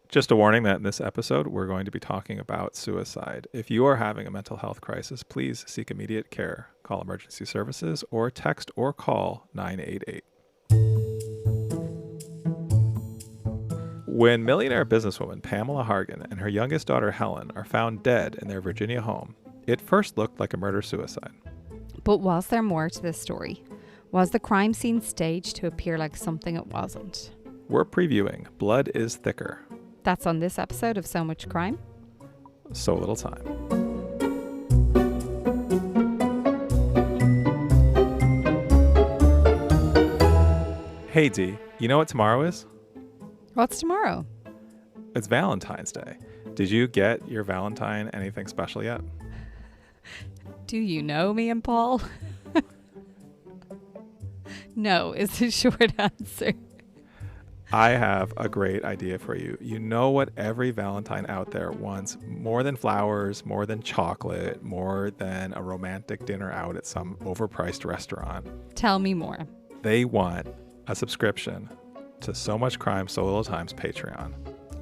Just a warning that in this episode, we're going to be talking about suicide. If you are having a mental health crisis, please seek immediate care. Call emergency services or text or call 988. When millionaire businesswoman Pamela Hargan and her youngest daughter Helen are found dead in their Virginia home, it first looked like a murder-suicide. But was there more to this story? Was the crime scene staged to appear like something it wasn't? We're previewing Blood is Thicker. That's on this episode of So Much Crime, So Little Time. Hey Dee, you know what tomorrow is? What's tomorrow? It's Valentine's Day. Did you get your Valentine anything special yet? Do you know me and Paul? No, is the short answer. I have a great idea for you. You know what every Valentine out there wants more than flowers, more than chocolate, more than a romantic dinner out at some overpriced restaurant. Tell me more. They want a subscription to So Much Crime, So Little Time's Patreon.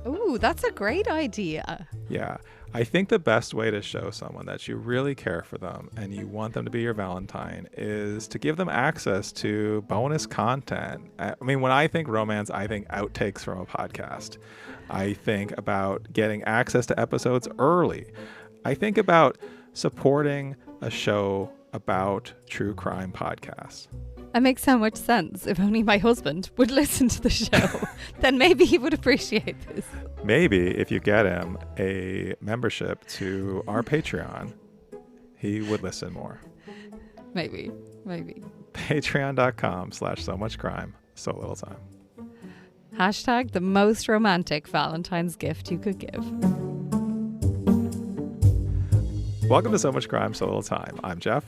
Ooh, that's a great idea. Yeah. I think the best way to show someone that you really care for them and you want them to be your Valentine is to give them access to bonus content. I mean, when I think romance, I think outtakes from a podcast. I think about getting access to episodes early. I think about supporting a show about true crime podcasts. That makes so much sense. If only my husband would listen to the show, then maybe he would appreciate this. Maybe if you get him a membership to our Patreon, he would listen more. Maybe. Patreon.com/so-much-crime, so little time. Hashtag the most romantic Valentine's gift you could give. Welcome to So Much Crime, So Little Time. I'm Jeff.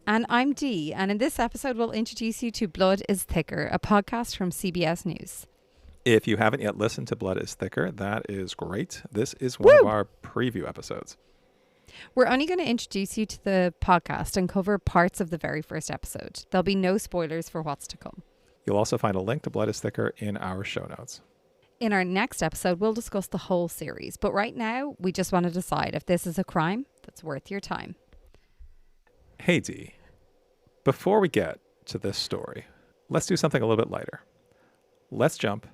And I'm Dee, and in this episode we'll introduce you to Blood is Thicker, a podcast from CBS News. If you haven't yet listened to Blood is Thicker, that is great. This is one of our preview episodes. We're only going to introduce you to the podcast and cover parts of the very first episode. There'll be no spoilers for what's to come. You'll also find a link to Blood is Thicker in our show notes. In our next episode, we'll discuss the whole series. But right now, we just want to decide if this is a crime that's worth your time. Hey Dee, before we get to this story, let's do something a little bit lighter. Let's jump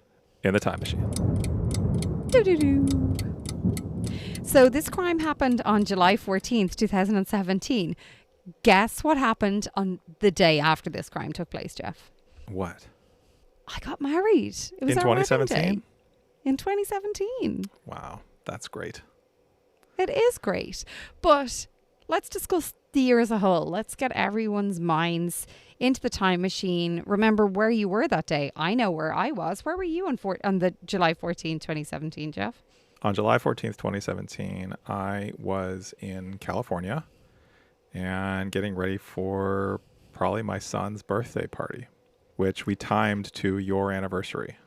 in the time machine. So this crime happened on July 14th, 2017. Guess what happened on the day after this crime took place, Jeff? What? I got married. It was in our wedding 2017? day. In 2017. Wow, that's great. It is great. But let's discuss the year as a whole. Let's get everyone's minds into the time machine. Remember where you were that day. I know where I was. Where were you on the July 14, 2017, Jeff? On July 14th, 2017, I was in California and getting ready for probably my son's birthday party, which we timed to your anniversary.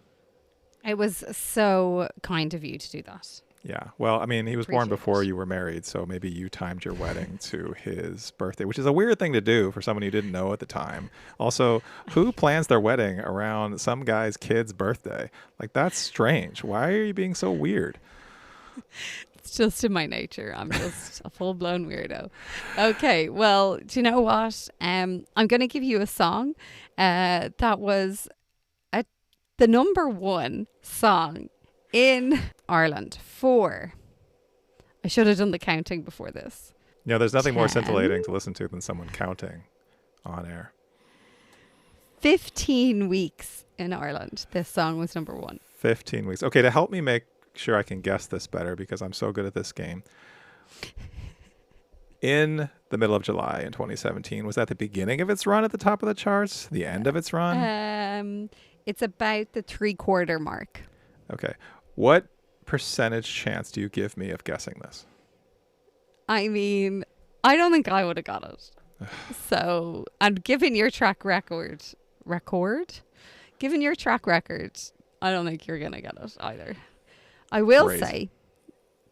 It was so kind of you to do that. Yeah. Well, I mean, he was born Appreciate before it. you were married, so maybe you timed your wedding to his birthday, which is a weird thing to do for someone you didn't know at the time. Also, who plans their wedding around some guy's kid's birthday? Like, that's strange. Why are you being so weird? It's just in my nature. I'm just a full-blown weirdo. Okay, well, do you know what? I'm going to give you a song that was the number one song in Ireland for... I should have done the counting before this. You know, there's nothing more 10. scintillating to listen to than someone counting on air. 15 weeks in Ireland, this song was number one. 15 weeks. Okay, to help me make sure I can guess this better because I'm so good at this game. In the middle of July in 2017, was that the beginning of its run at the top of the charts? The end of its run? It's about the 3/4 mark. Okay. What percentage chance do you give me of guessing this? I mean, I don't think I would have got it. So, and given your track record, given your track record, I don't think you're going to get it either. I will say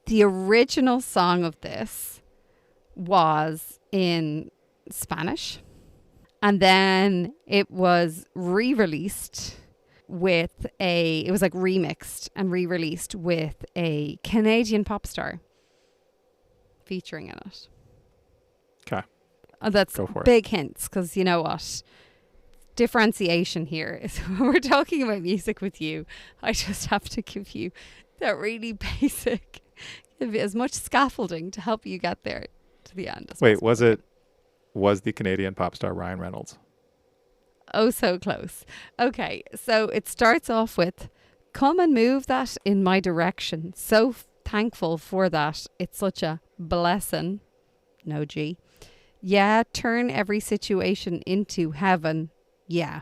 the original song of this was in Spanish, and then it was re-released it was like remixed and re-released with a Canadian pop star featuring in it. Okay. That's Go for it. big hints, because you know what? Differentiation here is when we're talking about music with you, I just have to give you that really basic, give you as much scaffolding to help you get there to the end. Wait, was the Canadian pop star Ryan Reynolds? Oh, so close. Okay, so it starts off with, come and move that in my direction. So thankful for that. It's such a blessing. No G. Yeah, turn every situation into heaven. Yeah.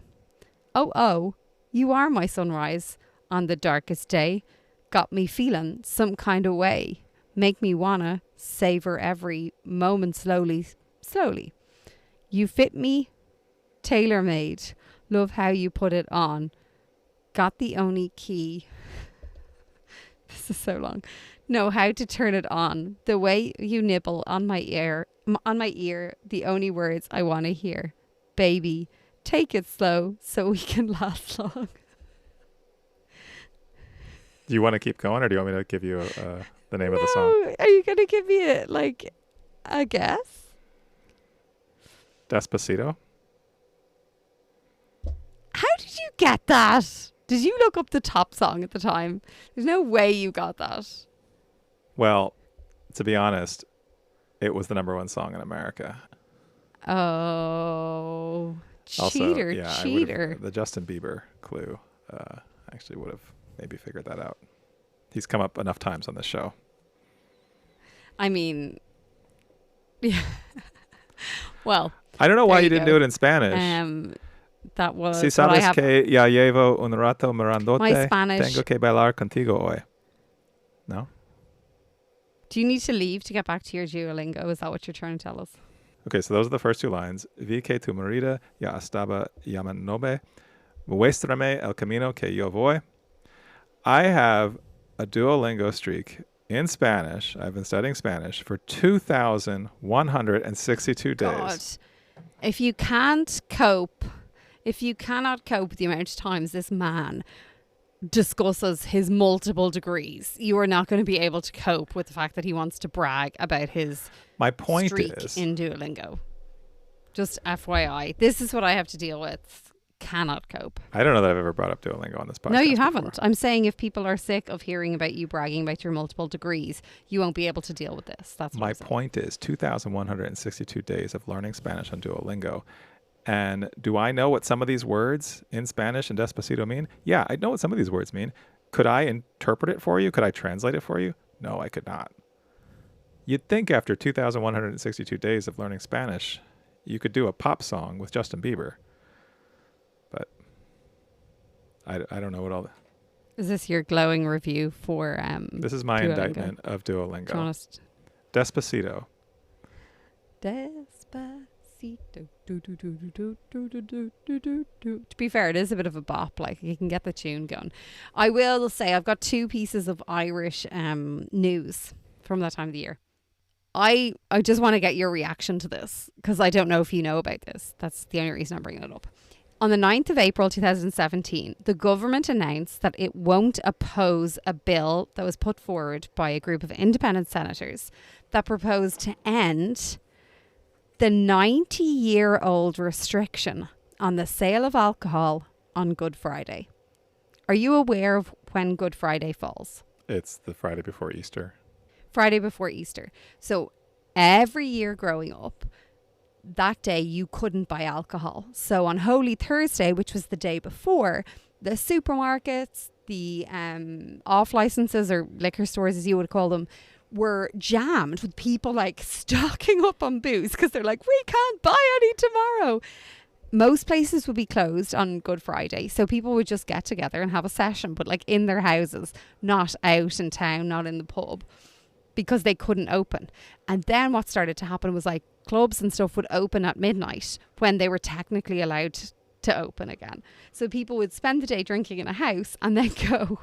Oh, you are my sunrise on the darkest day. Got me feeling some kind of way. Make me wanna savor every moment slowly. You fit me, tailor-made. Love how you put it on. Got the only key. This is so long. Know how to turn it on. The way you nibble on my ear. The only words I want to hear. Baby, take it slow so we can last long. Do you want to keep going, or do you want me to give you the name of the song? Are you going to give me a guess? Despacito? How did you get that? Did you look up the top song at the time? There's no way you got that. Well, to be honest, it was the #1 song in America. Oh, Also, cheater. The Justin Bieber clue. I actually would have maybe figured that out. He's come up enough times on this show. I mean, yeah. Well, I don't know why you didn't do it in Spanish. That was Si sabes que ya llevo un rato mirándote, my Spanish. tengo que bailar contigo hoy. No? Do you need to leave to get back to your Duolingo? Is that what you're trying to tell us? Okay, so those are the first 2 lines. Vi que tu marida ya estaba llamándome. Muéstrame el camino que yo voy. I have a Duolingo streak in Spanish. I've been studying Spanish for 2,162 days. God, if you cannot cope with the amount of times this man discusses his multiple degrees, you are not going to be able to cope with the fact that he wants to brag about his streak in Duolingo. Just FYI, this is what I have to deal with. Cannot cope. I don't know that I've ever brought up Duolingo on this podcast. No, you haven't. Before. I'm saying if people are sick of hearing about you bragging about your multiple degrees, you won't be able to deal with this. That's what my point is 2,162 days of learning Spanish on Duolingo. And do I know what some of these words in Spanish and Despacito mean? Yeah, I know what some of these words mean. Could I interpret it for you? Could I translate it for you? No, I could not. You'd think after 2,162 days of learning Spanish, you could do a pop song with Justin Bieber. But I don't know what all... Is this your glowing review for This is my Duolingo? indictment of Duolingo. Honest. Despacito. Despacito. To be fair, it is a bit of a bop. Like, you can get the tune going. I will say I've got 2 pieces of Irish news from that time of the year. I just want to get your reaction to this, because I don't know if you know about this. That's the only reason I'm bringing it up. On the 9th of April 2017, the government announced that it won't oppose a bill that was put forward by a group of independent senators that proposed to end the 90-year-old restriction on the sale of alcohol on Good Friday. Are you aware of when Good Friday falls? It's the Friday before Easter. Friday before Easter. So every year growing up, that day you couldn't buy alcohol. So on Holy Thursday, which was the day before, the supermarkets, the off licenses or liquor stores, as you would call them, were jammed with people like stocking up on booze because they're like, we can't buy any tomorrow. Most places would be closed on Good Friday, so people would just get together and have a session, but like in their houses, not out in town, not in the pub, because they couldn't open. And then what started to happen was like clubs and stuff would open at midnight when they were technically allowed to open again. So people would spend the day drinking in a house and then go.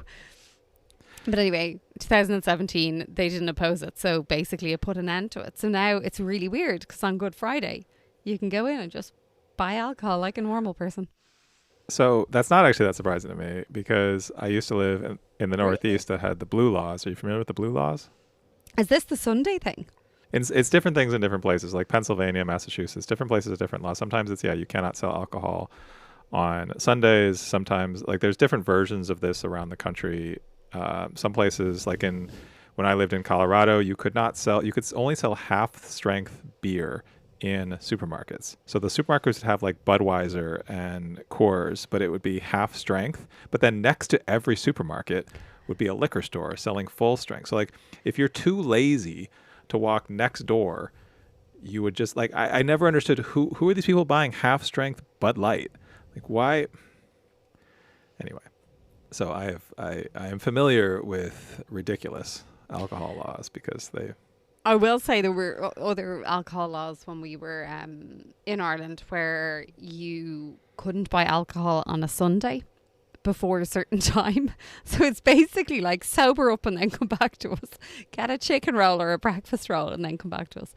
But anyway, 2017, they didn't oppose it. So basically it put an end to it. So now it's really weird because on Good Friday, you can go in and just buy alcohol like a normal person. So that's not actually that surprising to me because I used to live in the Really? Northeast that had the blue laws. Are you familiar with the blue laws? Is this the Sunday thing? It's different things in different places, like Pennsylvania, Massachusetts. Different places have different laws. Sometimes it's, yeah, you cannot sell alcohol on Sundays. Sometimes, like, there's different versions of this around the country. Some places, like when I lived in Colorado, you could only sell half strength beer in supermarkets. So the supermarkets would have like Budweiser and Coors, but it would be half strength. But then next to every supermarket would be a liquor store selling full strength. So like if you're too lazy to walk next door, you would just like I never understood who are these people buying half strength Bud Light? Like why? Anyway, so I am familiar with ridiculous alcohol laws because I will say there were other alcohol laws when we were in Ireland where you couldn't buy alcohol on a Sunday before a certain time. So it's basically like sober up and then come back to us. Get a chicken roll or a breakfast roll and then come back to us.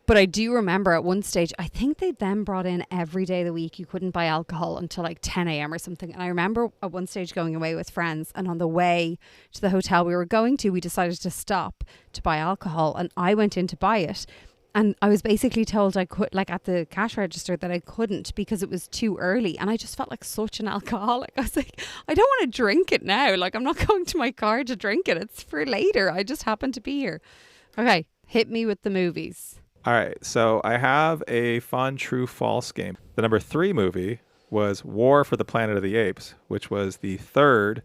But I do remember at one stage, I think they then brought in every day of the week, you couldn't buy alcohol until like 10 a.m. or something. And I remember at one stage going away with friends, and on the way to the hotel we were going to, we decided to stop to buy alcohol, and I went in to buy it. And I was basically told I could, like at the cash register, that I couldn't because it was too early. And I just felt like such an alcoholic. I was like, I don't want to drink it now. Like, I'm not going to my car to drink it. It's for later. I just happen to be here. Okay, hit me with the movies. All right, so I have a fun true false game. The number 3 movie was War for the Planet of the Apes, which was the third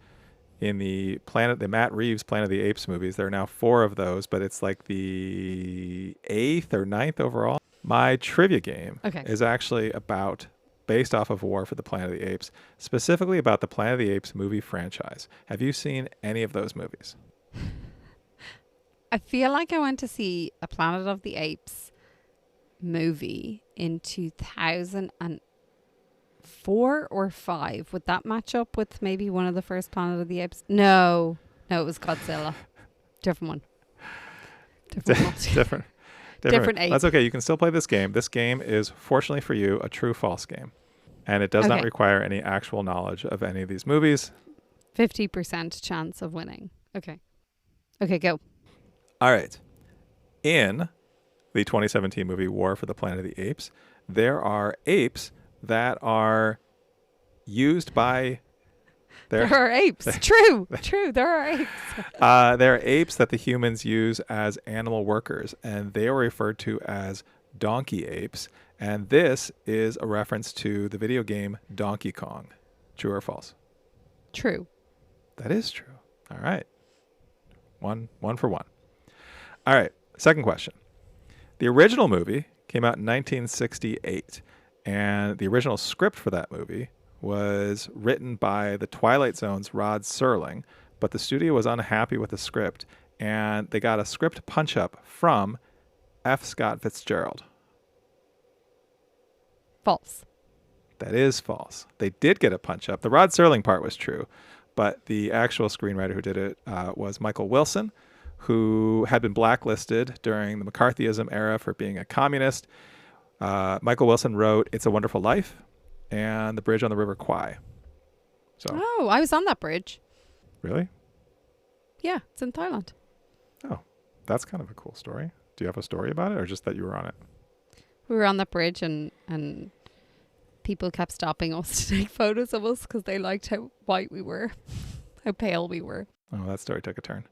in the Matt Reeves Planet of the Apes movies. There are now 4 of those, but it's like the 8th or 9th overall. My trivia game is actually based off of War for the Planet of the Apes, specifically about the Planet of the Apes movie franchise. Have you seen any of those movies? I feel like I went to see a Planet of the Apes movie in 2004 or 5. Would that match up with maybe one of the first Planet of the Apes? No, it was Godzilla. Different one. Different ape. That's okay. You can still play this game. This game is, fortunately for you, a true false game. And it does not require any actual knowledge of any of these movies. 50% chance of winning. Okay, go. All right. In the 2017 movie War for the Planet of the Apes, there are apes that are used by... There are apes. True. There are apes. There are apes that the humans use as animal workers, and they are referred to as donkey apes. And this is a reference to the video game Donkey Kong. True or false? True. That is true. All right. One for one. All right. Second question. The original movie came out in 1968, and the original script for that movie was written by the Twilight Zone's Rod Serling, but the studio was unhappy with the script, and they got a script punch-up from F. Scott Fitzgerald. False. That is false. They did get a punch-up. The Rod Serling part was true, but the actual screenwriter who did it was Michael Wilson, who had been blacklisted during the McCarthyism era for being a communist. Michael Wilson wrote It's a Wonderful Life and The Bridge on the River Kwai. Oh, I was on that bridge. Really? Yeah, it's in Thailand. Oh, that's kind of a cool story. Do you have a story about it, or just that you were on it? We were on that bridge and people kept stopping us to take photos of us because they liked how white we were, how pale we were. Oh, that story took a turn.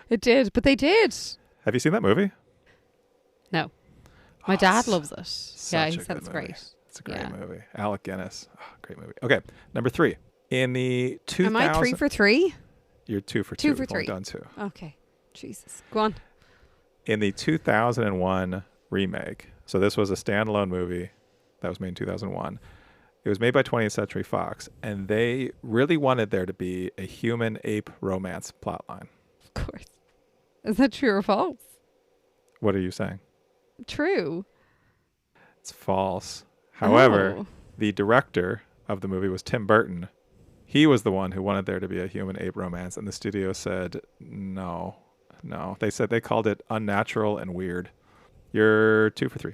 It did, but they did. Have you seen that movie? No. My dad loves it. Yeah, he said it's movie. great. It's a great movie. Alec Guinness. Oh, great movie. Okay, number 3. In the 2000... Am I 3 for 3? You're 2 for 2. 2 for 3. Done 2. Okay. Jesus. Go on. In the 2001 remake, so this was a standalone movie that was made in 2001. It was made by 20th Century Fox, and they really wanted there to be a human-ape romance plotline. Of course. Is that true or false? What are you saying? True. It's false. However, the director of the movie was Tim Burton. He was the one who wanted there to be a human-ape romance, and the studio said no. They called it unnatural and weird. You're 2 for 3.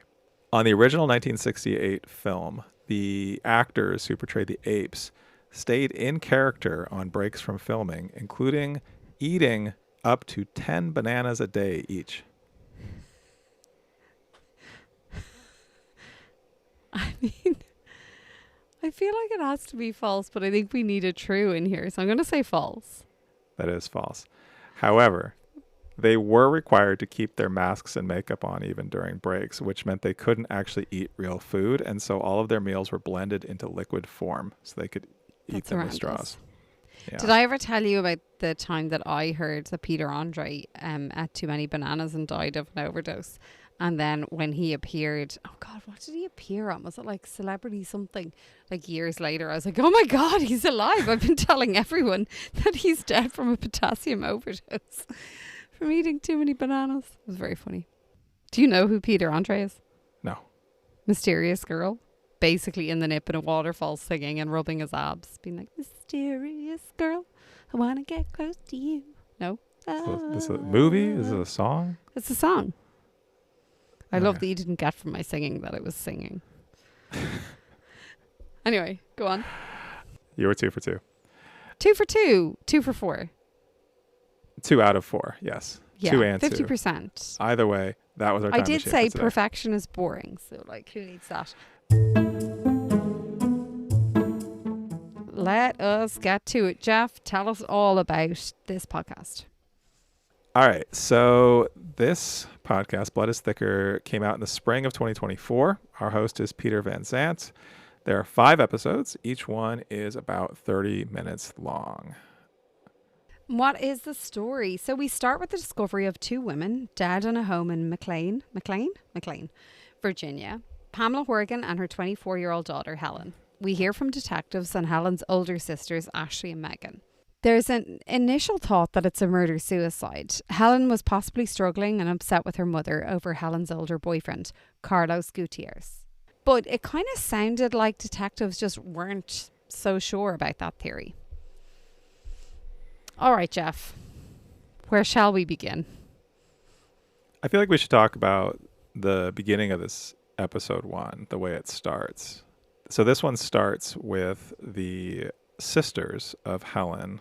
On the original 1968 film, the actors who portrayed the apes stayed in character on breaks from filming, including eating up to 10 bananas a day each. I mean, I feel like it has to be false, but I think we need a true in here. So I'm going to say false. That is false. However, they were required to keep their masks and makeup on even during breaks, which meant they couldn't actually eat real food. And so all of their meals were blended into liquid form so they could eat them with straws. Yeah. Did I ever tell you about the time that I heard that Peter Andre ate too many bananas and died of an overdose? And then when he appeared, oh God, what did he appear on? Was it like Celebrity something? Like years later, I was like, oh my God, he's alive. I've been telling everyone that he's dead from a potassium overdose from eating too many bananas. It was very funny. Do you know who Peter Andre is? No. Mysterious girl. Basically in the nip in a waterfall singing and rubbing his abs. Being like, mysterious girl, I want to get close to you. No? Is it a movie? Is it a song? It's a song. I Okay. love that you didn't get from my singing that it was singing. Anyway, go on. You were 2 for 2. 2 for 2. 2 for 4. 2 out of 4, yes. Yeah, 2 and 50%. 2. Either way, that was our time I did machine say for today. perfection is boring. So, like, who needs that? Let us get to it. Jeff, tell us all about this podcast. All right. So this podcast, Blood is Thicker, came out in the spring of 2024. Our host is Peter Van Sant. There are 5 episodes. Each one is about 30 minutes long. What is the story? So we start with the discovery of 2 women dead in a home in McLean, Virginia. Pamela Hargan and her 24-year-old daughter, Helen. We hear from detectives and Helen's older sisters, Ashley and Megan. There's an initial thought that it's a murder-suicide. Helen was possibly struggling and upset with her mother over Helen's older boyfriend, Carlos Gutierrez. But it kind of sounded like detectives just weren't so sure about that theory. All right, Jeff, where shall we begin? I feel like we should talk about the beginning of this episode 1, the way it starts. So this one starts with the sisters of Helen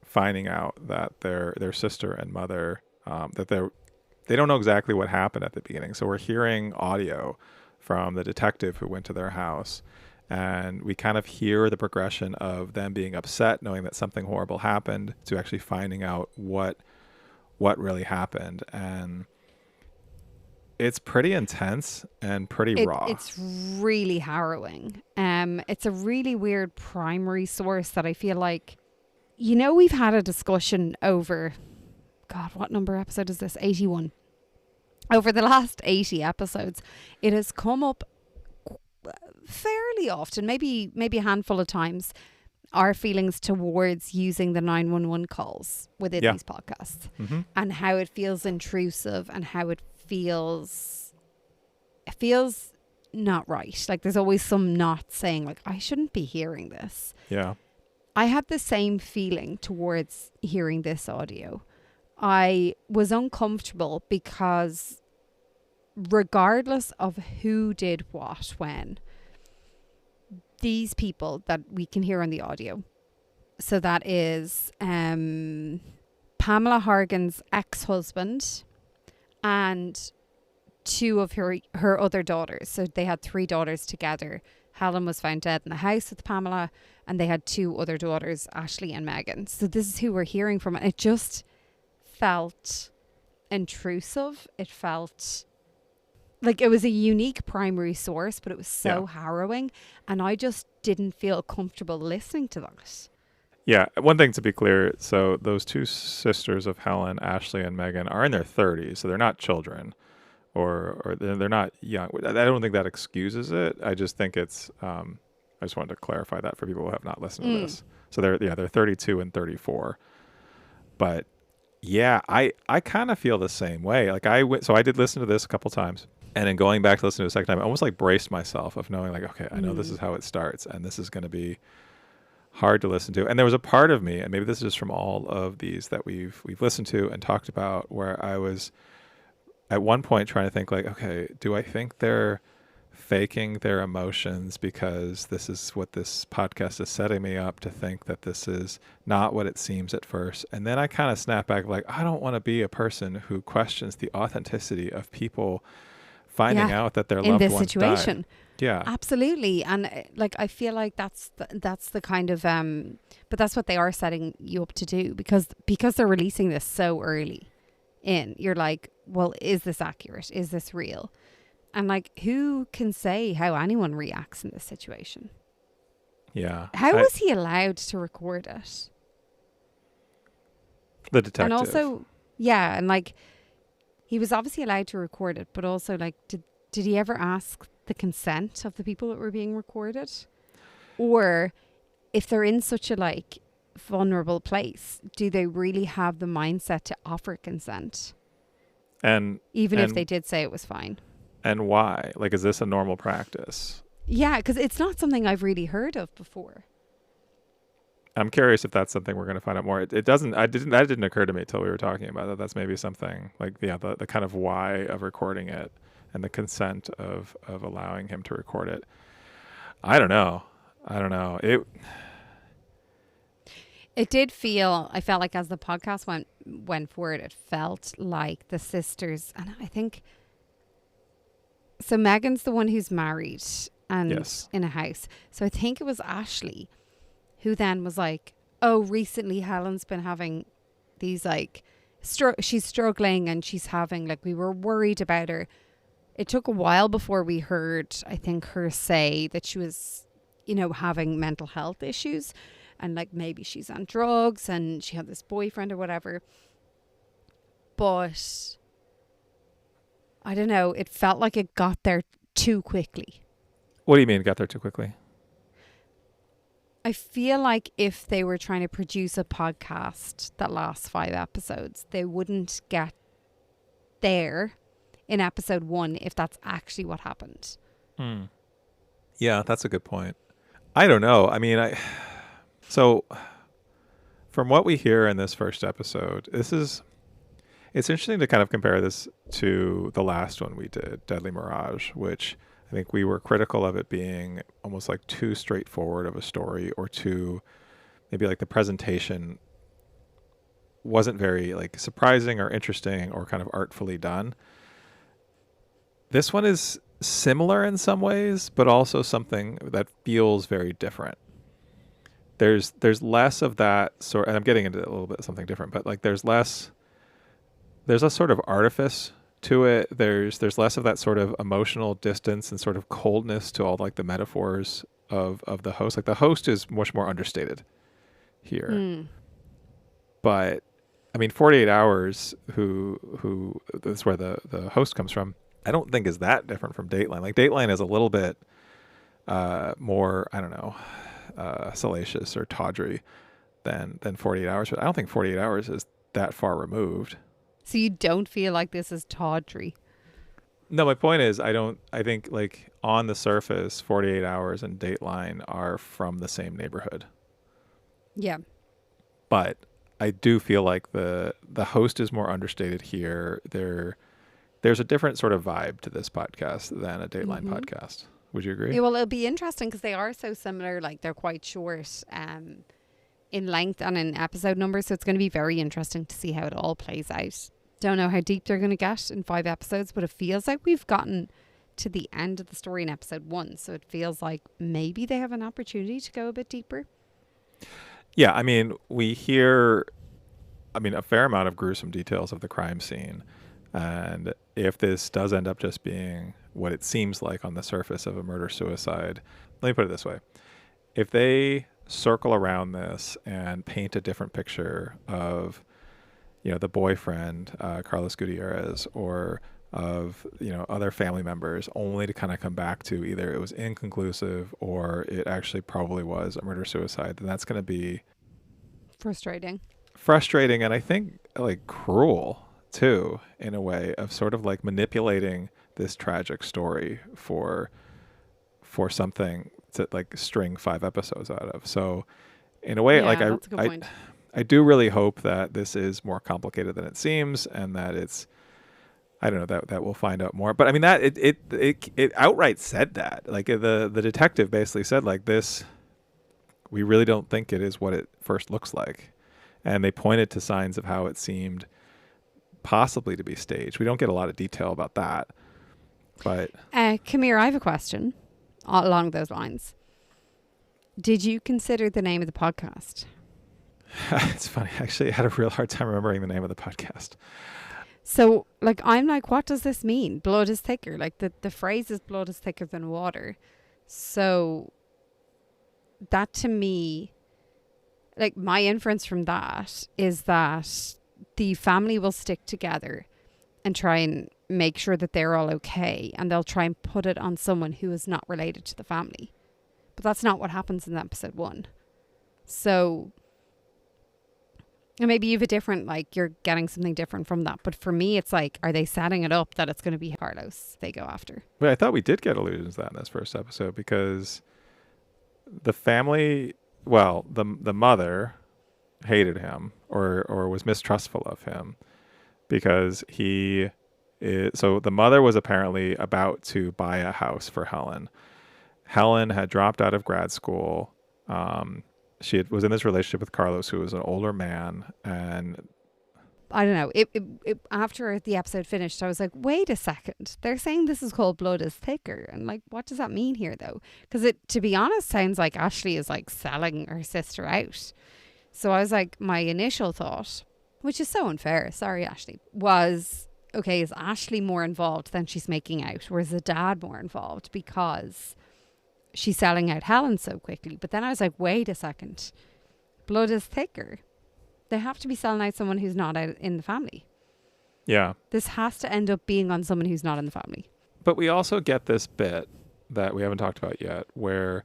finding out that their sister and mother that they don't know exactly what happened at the beginning. So we're hearing audio from the detective who went to their house, and we kind of hear the progression of them being upset, knowing that something horrible happened, to actually finding out what really happened. And it's pretty intense and pretty raw. It's really harrowing. It's a really weird primary source that I feel like, we've had a discussion over, God, what number episode is this? 81. Over the last 80 episodes, it has come up fairly often, maybe a handful of times, our feelings towards using the 911 calls within these podcasts, and how it feels intrusive and how it feels not right. Like there's always some knot saying like, I shouldn't be hearing this. Yeah. I had the same feeling towards hearing this audio. I was uncomfortable because regardless of who did what when, these people that we can hear on the audio, so that is Pamela Hargan's ex-husband and 2 of her other daughters. So they had 3 daughters together. Helen was found dead in the house with Pamela, and they had 2 other daughters, Ashley and Megan. So this is who we're hearing from. And it just felt intrusive. It felt like it was a unique primary source, but it was so harrowing. And I just didn't feel comfortable listening to that. Yeah. One thing to be clear, so those 2 sisters of Helen, Ashley and Megan, are in their 30s, so they're not children. Or they're not young. I don't think that excuses it. I just think it's. I just wanted to clarify that for people who have not listened to this. So they're 32 and 34. But yeah, I kind of feel the same way. Like I did listen to this a couple times, and then going back to listen to it a second time, I almost like braced myself of knowing like, okay, I know this is how it starts, and this is going to be hard to listen to. And there was a part of me, and maybe this is from all of these that we've listened to and talked about, where I was at one point trying to think like, okay, do I think they're faking their emotions because this is what this podcast is setting me up to think that this is not what it seems at first. And then I kind of snap back like, I don't want to be a person who questions the authenticity of people finding out that their in loved this ones situation. died. Yeah. Absolutely. And like, I feel like that's the kind of, but that's what they are setting you up to do because they're releasing this so early in. You're like, well, is this accurate? Is this real? And like, who can say how anyone reacts in this situation? Yeah. How was he allowed to record it? The detective. And also, yeah, and like, he was obviously allowed to record it, but also like, did he ever ask the consent of the people that were being recorded? Or if they're in such a like vulnerable place, do they really have the mindset to offer consent? And if they did say it was fine. And why? Like, is this a normal practice? Yeah, because it's not something I've really heard of before. I'm curious if that's something we're going to find out more. It doesn't. That didn't occur to me until we were talking about that. That's maybe something like the kind of why of recording it and the consent of allowing him to record it. I don't know. It did feel. I felt like as the podcast went forward, it felt like the sisters, and I think. So Megan's the one who's married and in a house. So I think it was Ashley who then was like, oh, recently Helen's been having these like, she's struggling and she's having like, we were worried about her. It took a while before we heard, I think, her say that she was, having mental health issues and like maybe she's on drugs and she had this boyfriend or whatever. But I don't know. It felt like it got there too quickly. What do you mean it got there too quickly? I feel like if they were trying to produce a podcast that lasts 5 episodes, they wouldn't get there in episode 1 if that's actually what happened. Yeah, that's a good point. I don't know. I mean, so from what we hear in this first episode, it's interesting to kind of compare this to the last one we did, Deadly Mirage, which I think we were critical of it being almost like too straightforward of a story or too, maybe like the presentation wasn't very like surprising or interesting or kind of artfully done. This one is similar in some ways, but also something that feels very different. There's less of that sort, and I'm getting into a little bit something different, but like there's a sort of artifice to it. There's less of that sort of emotional distance and sort of coldness to all like the metaphors of the host. Like the host is much more understated here. But I mean, 48 Hours, who that's where the host comes from, I don't think is that different from Dateline. Like Dateline is a little bit more, I don't know, salacious or tawdry than 48 Hours. But I don't think 48 Hours is that far removed. So you don't feel like this is tawdry? No, my point is I think like on the surface, 48 Hours and Dateline are from the same neighborhood. Yeah. But I do feel like the host is more understated here. There's a different sort of vibe to this podcast than a Dateline podcast. Would you agree? Yeah, well, it'll be interesting because they are so similar. Like they're quite short in length and in episode numbers. So it's going to be very interesting to see how it all plays out. Don't know how deep they're going to get in 5 episodes, but it feels like we've gotten to the end of the story in episode 1. So it feels like maybe they have an opportunity to go a bit deeper. Yeah, I mean, we hear, a fair amount of gruesome details of the crime scene. And if this does end up just being what it seems like on the surface of a murder-suicide, let me put it this way. If they circle around this and paint a different picture of, the boyfriend, Carlos Gutierrez, or of, other family members, only to kind of come back to either it was inconclusive or it actually probably was a murder-suicide, then that's going to be frustrating. And I think like cruel too, in a way of sort of like manipulating this tragic story for something to like string 5 episodes out of. So in a way, I do really hope that this is more complicated than it seems, and that it's I don't know that we'll find out more. But I mean that it outright said that. Like the detective basically said like this. We really don't think it is what it first looks like, and they pointed to signs of how it seemed possibly to be staged. We don't get a lot of detail about that, but Kamir, I have a question along those lines. Did you consider the name of the podcast? it's funny. Actually, I had a real hard time remembering the name of the podcast. So, like, I'm like, what does this mean? Blood is thicker. Like, the phrase is blood is thicker than water. So, that to me, like, my inference from that is that the family will stick together and try and make sure that they're all okay. And they'll try and put it on someone who is not related to the family. But that's not what happens in episode 1. So... and maybe you have a different, like, you're getting something different from that. But for me, it's like, are they setting it up that it's going to be Carlos they go after? Well, I thought we did get allusions to that in this first episode because the family, well, the mother hated him or was mistrustful of him because so the mother was apparently about to buy a house for Helen. Helen had dropped out of grad school. She was in this relationship with Carlos, who was an older man, and I don't know. It after the episode finished, I was like, wait a second. They're saying this is called Blood is Thicker. And like, what does that mean here, though? Because it, to be honest, sounds like Ashley is like selling her sister out. So I was like, my initial thought, which is so unfair, sorry, Ashley, was, okay, is Ashley more involved than she's making out? Or is the dad more involved because she's selling out Helen so quickly? But then I was like, wait a second. Blood is thicker. They have to be selling out someone who's not out in the family. yeah. This has to end up being on someone who's not in the family. But we also get this bit that we haven't talked about yet where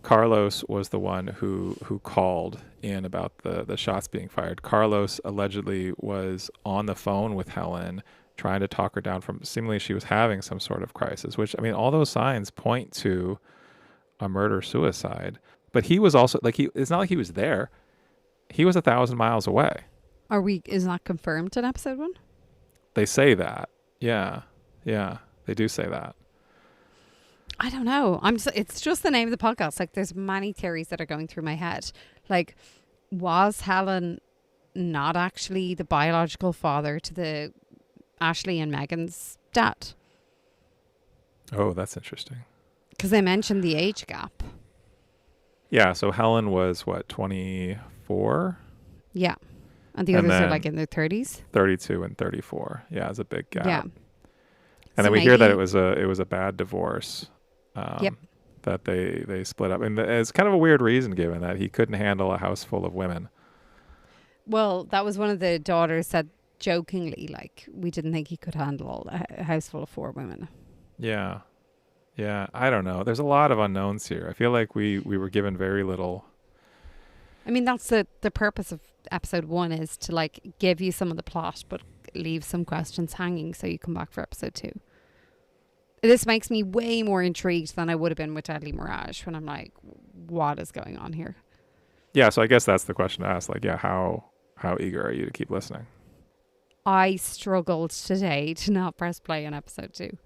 Carlos was the one who called in about the shots being fired. Carlos allegedly was on the phone with Helen trying to talk her down from seemingly she was having some sort of crisis, which, I mean, all those signs point to a murder-suicide. But he was also, like, it's not like he was there. He was 1,000 miles away. Is that confirmed in episode 1? They say that. Yeah. Yeah. They do say that. I don't know. It's just the name of the podcast. Like, there's many theories that are going through my head. Like, was Helen not actually the biological father to the Ashley and Megan's dad? Oh, that's interesting. Because they mentioned the age gap. Yeah. So Helen was, what, 24? Yeah. And the And others are then like in their 30s. 32 and 34. Yeah, it's a big gap. Yeah. And So then we hear that maybe- it was a bad divorce. Yep. That they split up. And it's kind of a weird reason given that he couldn't handle a house full of women. Well, that was one of the daughters said jokingly, like, we didn't think he could handle a house full of 4 women. Yeah. Yeah. I don't know. There's a lot of unknowns here. I feel like we were given very little. I mean, that's the purpose of episode 1 is to, like, give you some of the plot, but leave some questions hanging so you come back for episode 2. This makes me way more intrigued than I would have been with Deadly Mirage when I'm like, what is going on here? Yeah. So I guess that's the question to ask. Like, yeah, how eager are you to keep listening? I struggled today to not press play on episode 2.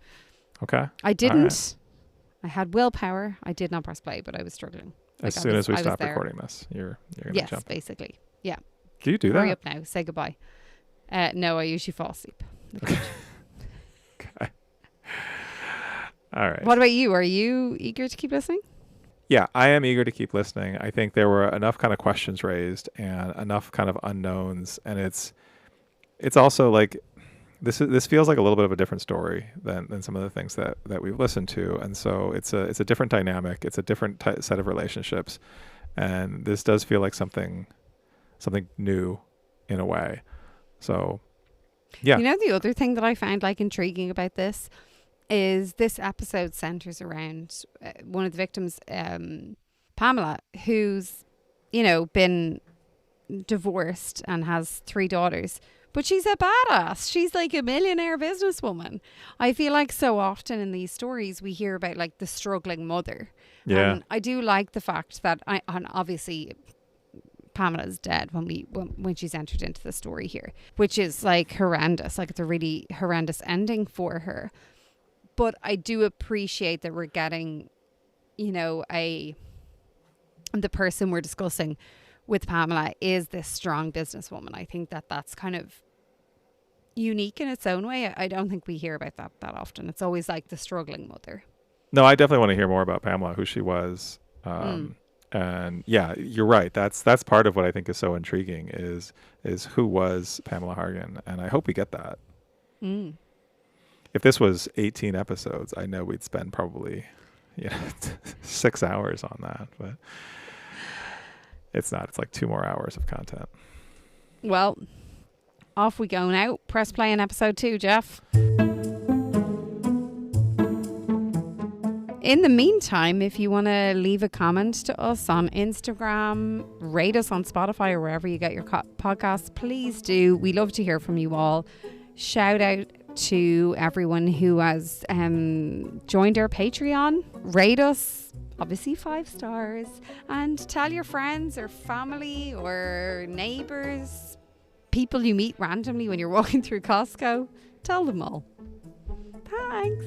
Okay. I didn't. right. I had willpower. I did not press play, but I was struggling. As Like, soon as we I was stop there. recording this, you're going to Yes, jump. basically. Yeah. Do you do Hurry that? up now. Say goodbye. No, I usually fall asleep. Okay. All right. What about you? Are you eager to keep listening? Yeah, I am eager to keep listening. I think there were enough kind of questions raised and enough kind of unknowns, and it's also like this feels like a little bit of a different story than some of the things that we've listened to, and so it's a different dynamic. It's a different set of relationships, and this does feel like something new in a way. So, yeah. You know, the other thing that I found like intriguing about this is this episode centers around one of the victims, Pamela, who's, you know, been divorced and has 3 daughters, but she's a badass. She's like a millionaire businesswoman. I feel like so often in these stories we hear about like the struggling mother. Yeah. And I do like the fact that and obviously Pamela's dead when she's entered into the story here, which is like horrendous. Like, it's a really horrendous ending for her. But I do appreciate that we're getting, you know, the person we're discussing with Pamela is this strong businesswoman. I think that that's kind of unique in its own way. I don't think we hear about that often. It's always like the struggling mother. No, I definitely want to hear more about Pamela, who she was. And yeah, you're right. That's part of what I think is so intriguing is who was Pamela Hargan, and I hope we get that. If this was 18 episodes, I know we'd spend probably 6 hours on that, but it's not. It's like 2 more hours of content. Well, off we go now. Press play on episode 2, Jeff. In the meantime, if you want to leave a comment to us on Instagram, rate us on Spotify or wherever you get your podcasts, please do. We love to hear from you all. Shout out to everyone who has joined our Patreon. Rate us, obviously 5 stars, and tell your friends or family or neighbours, people you meet randomly when you're walking through Costco. Tell them all. Thanks.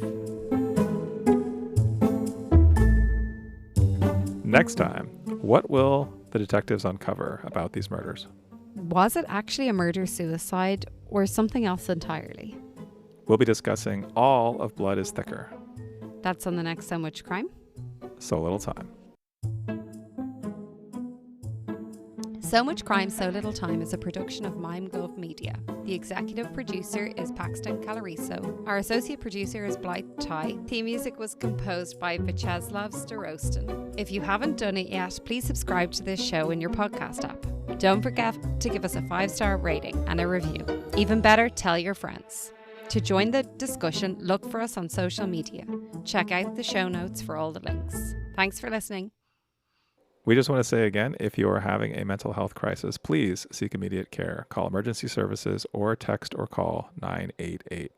Next time, what will the detectives uncover about these murders? Was it actually a murder-suicide or something else entirely? We'll be discussing all of Blood is Thicker. That's on the next So Much Crime. So Little Time. So Much Crime, So Little Time is a production of MimeGov Media. The executive producer is Paxton Calariso. Our associate producer is Blythe Ty. Theme music was composed by Vyacheslav Starostin. If you haven't done it yet, please subscribe to this show in your podcast app. Don't forget to give us a 5-star rating and a review. Even better, tell your friends. To join the discussion, look for us on social media. Check out the show notes for all the links. Thanks for listening. We just want to say again, if you are having a mental health crisis, please seek immediate care. Call emergency services or text or call 988.